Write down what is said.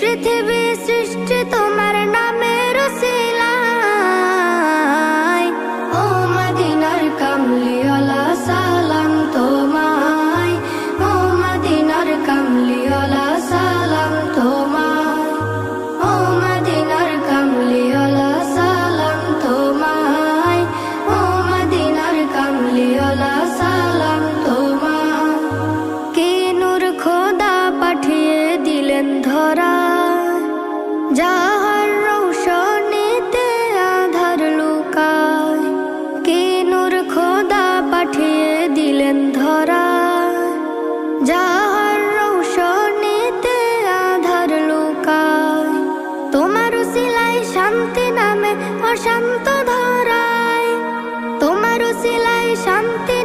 পৃথিবী সৃষ্টি তোমার নামের উসিলায়। ও মদিনার কামলিওয়ালা সালাম তোমায়, ও মদিনার কামলিওয়ালা সালাম তোমায়, ও মদিনার কামলিওয়ালা সালাম তোমায়, ও মদিনার কামলিওয়ালা সালাম তোমায়। কে নূর খোদা পাঠিয়ে দিলেন ধরায়, যাহার রৌশনীতে আধার লুকায়। কে নূর খোদা পাঠিয়ে দিলেন ধরায়, যাহার রৌশনীতে আধার লুকায়। তোমার উসিলায় শান্তি নামে অশান্ত ধরায়, তোমার উসিলায় শান্তি